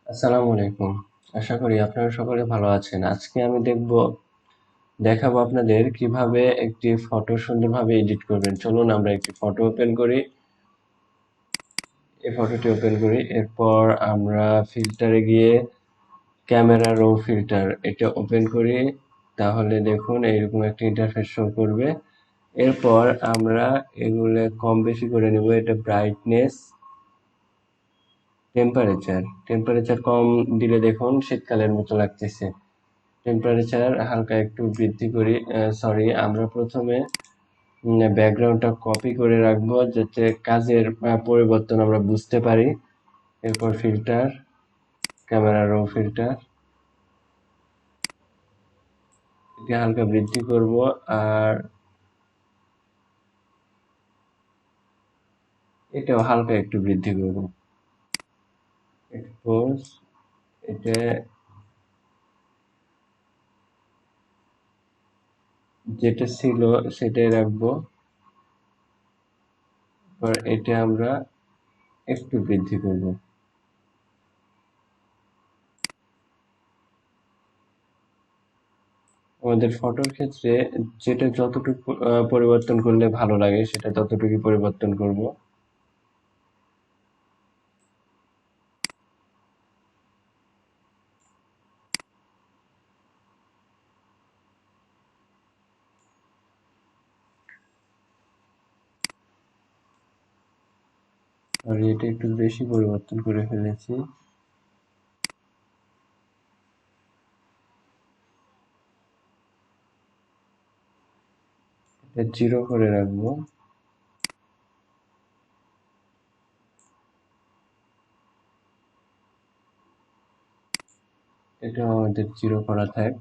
আসসালামু আলাইকুম। আশা করি আপনারা সকলে ভালো আছেন। আজকে আমি দেখাবো আপনাদের কিভাবে একটি ফটো সুন্দরভাবে এডিট করবেন। চলুন আমরা একটি ফটো ওপেন করি। এই ফটোটি ওপেন করি। এরপর আমরা ফিল্টারে গিয়ে ক্যামেরা রো ফিল্টার এটা ওপেন করি। তাহলে দেখুন এইরকম একটা ইন্টারফেস শো করবে। এরপর আমরা এগুলো কম বেশি করে নেব। এটা ব্রাইটনেস, টেম্পারেচার কম দিলে দেখুন শীতকালের মতো লাগতেছে। টেম্পারেচার হালকা একটু বৃদ্ধি করি। সরি, আমরা প্রথমে ব্যাকগ্রাউন্ডটা কপি করে রাখবো যাতে কাজের পরিবর্তন আমরা বুঝতে পারি। এরপর ফিল্টার, ক্যামেরা রো ফিল্টার, এটা হালকা বৃদ্ধি করব। আর এটাও হালকা একটু বৃদ্ধি করব। এক্সপোজ, এটা যেটা ছিল সেটাই রাখবো। এবার এটা আমরা একটু বৃদ্ধি করব। আমাদের ফটোর ক্ষেত্রে যেটা যতটুকু পরিবর্তন করলে ভালো লাগে সেটা ততটুকু পরিবর্তন করব। আর এটা একটু বেশি পরিবর্তন করে ফেলেছি। এটা 0 করে রাখবো। এটা আমাদের 0 করা থাক।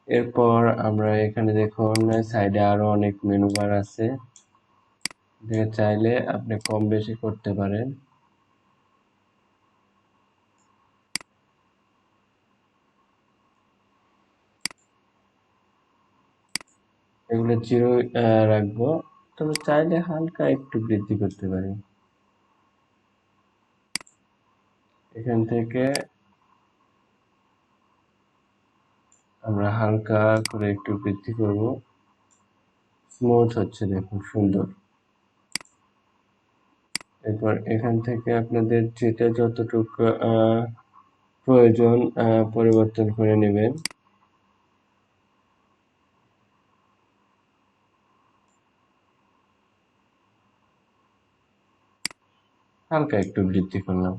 এরপর আমরা এখানে দেখুন সাইডে আরো অনেক মেনু বার আছে, এটাকে চাইলে আপনি কম বেশি করতে পারেন। এগুলো 0 রাখবো, তবে চাইলে হালকা একটু বৃদ্ধি করতে পারি। এখান থেকে আমরা হালকা করে একটু বৃদ্ধি করব। স্মুথ হচ্ছে, দেখুন সুন্দর। এরপর এখান থেকে আপনাদের যেটা যতটুকু প্রয়োজন পরিবর্তন করে নেবেন। হালকা একটু বৃদ্ধি করলাম।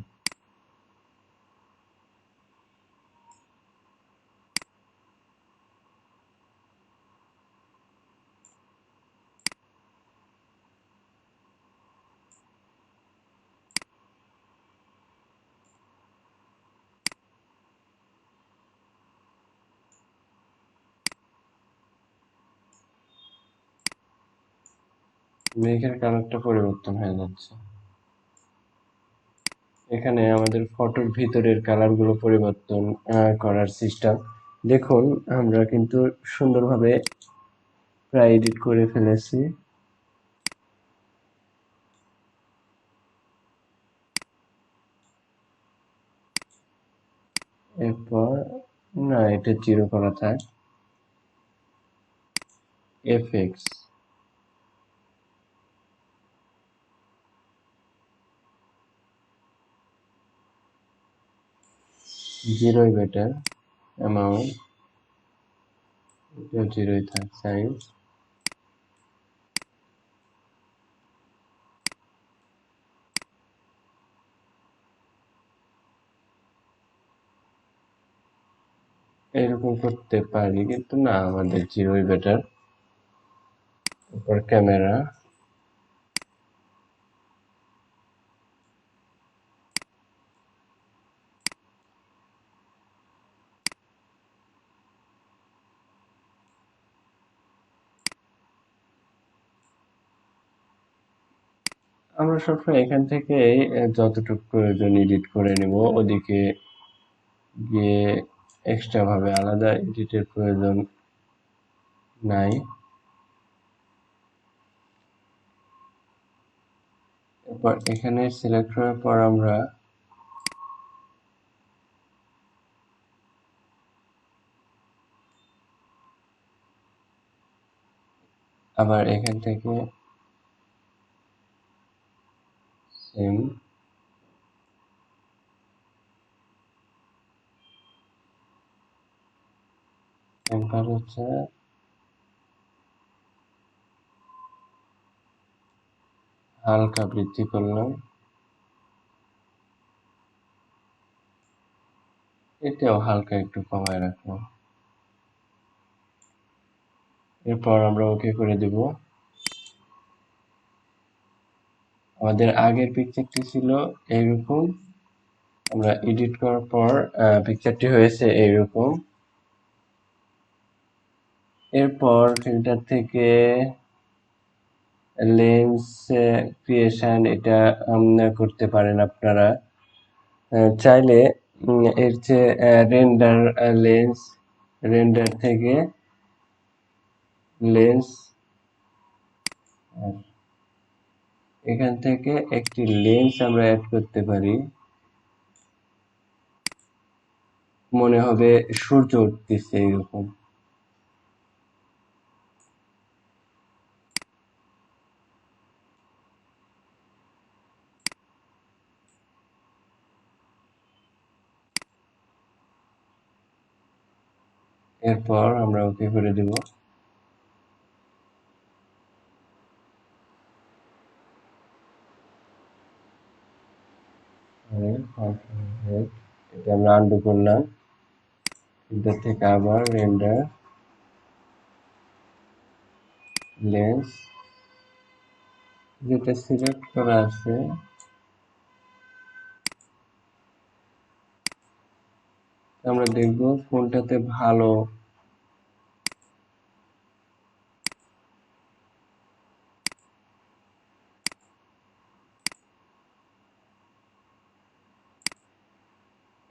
মেঘের কালারটা পরিবর্তন হয়ে যাচ্ছে। এখানে আমাদের ফটোর ভিতরের কালার গুলো পরিবর্তন করার সিস্টেম দেখুন। আমরা কিন্তু সুন্দরভাবে প্রায় এডিট করে ফেলেছি। এরপর না, এটা 0 করা থাক। FX, 0ই better. অ্যামাউন্ট, এটা 0ই থাক। সাইজ, এরকম করতে পারি কিন্তু না, আমাদের 0ই বেটার। তারপর ক্যামেরা, আমরা সবসময় এখান থেকে যতটুকু প্রয়োজন এডিট করে নেব। ওদিকে গিয়ে এক্সট্রা ভাবে আলাদা এডিটের প্রয়োজন নাই। এরপর এখানে সিলেক্ট করার পর আমরা আবার এখান থেকে সেম টেম্পারেচার হালকা বৃদ্ধি করলাম, এটাও হালকা একটু কমায় রাখলাম। এরপর আমরা ওকে করে দেব। আমাদের আগের পিকচারটি ছিল এইরকম, আমরা এডিট করার পর পিকচারটি হয়েছে এইরকম। এরপর ফিল্টার থেকে লেন্স ক্রিয়েশন এটা করতে পারেন আপনারা চাইলে। এর চেয়ে রেন্ডার লেন্স, রেন্ডার থেকে লেন্স, এখান থেকে একটি লেন্স আমরা অ্যাড করতে পারি, মনে হবে সূর্য উঠতেছে এরকম। এরপর আমরা ওকে করে দিব। এটা আমরা আন্ডু করলাম, ফিল্টার থেকে আবার রেন্ডার লেন্স, যেটা সিলেক্ট করা আছে আমরা দেখব কোনটাতে ভালো।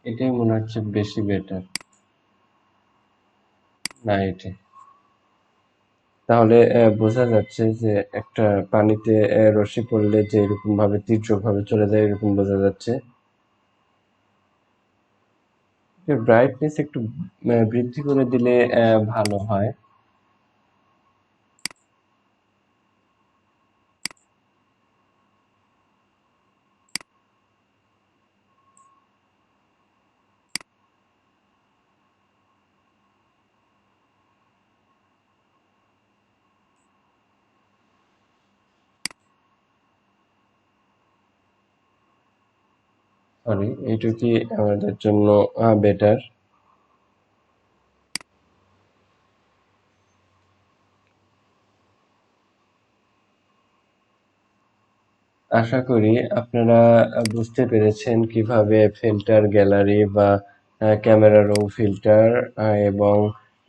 এটাই মনে হচ্ছে বেশি বেটার, না এটা। তাহলে বোঝা যাচ্ছে যে একটা পানিতে রশ্মি পড়লে যে এরকম ভাবে তীর্যক ভাবে চলে যায় এরকম বোঝা যাচ্ছে। ব্রাইটনেস একটু বৃদ্ধি করে দিলে ভালো হয়। সরি, এইটুকুই আমাদের জন্য বেটার। আশা করি আপনারা বুঝতে পেরেছেন কিভাবে ফিল্টার গ্যালারি বা ক্যামেরা রো ফিল্টার এবং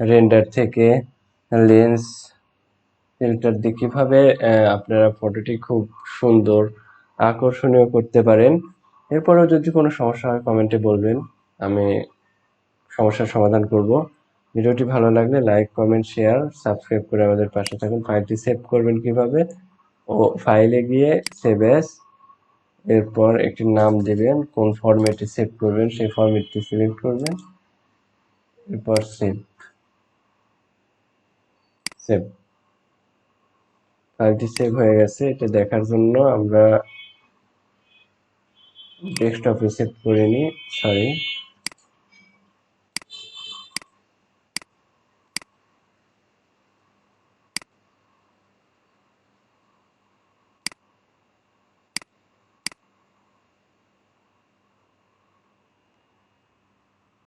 রেন্ডার থেকে লেন্স ফিল্টার দিয়ে কিভাবে আপনারা ফটোটি খুব সুন্দর আকর্ষণীয় করতে পারেন। এরপরেও যদি কোনো সমস্যা হয় কমেন্টে বলবেন, আমি সমস্যার সমাধান করব। ভিডিওটি ভালো লাগলে লাইক, কমেন্ট, শেয়ার, সাবস্ক্রাইব করে আমাদের পাশে থাকুন। ফাইলটি সেভ করবেন কিভাবে, ও ফাইলে গিয়ে সেভ অ্যাজ, এরপর একটি নাম দিবেন, কোন ফরম্যাটে সেভ করবেন সেই ফরম্যাটটি সিলেক্ট করবেন, এরপর সেভ। সেভ ফাইলটি সেভ হয়ে গেছে। এটা দেখার জন্য আমরা ডেস্কটপে সেভ করে নিই, সরি।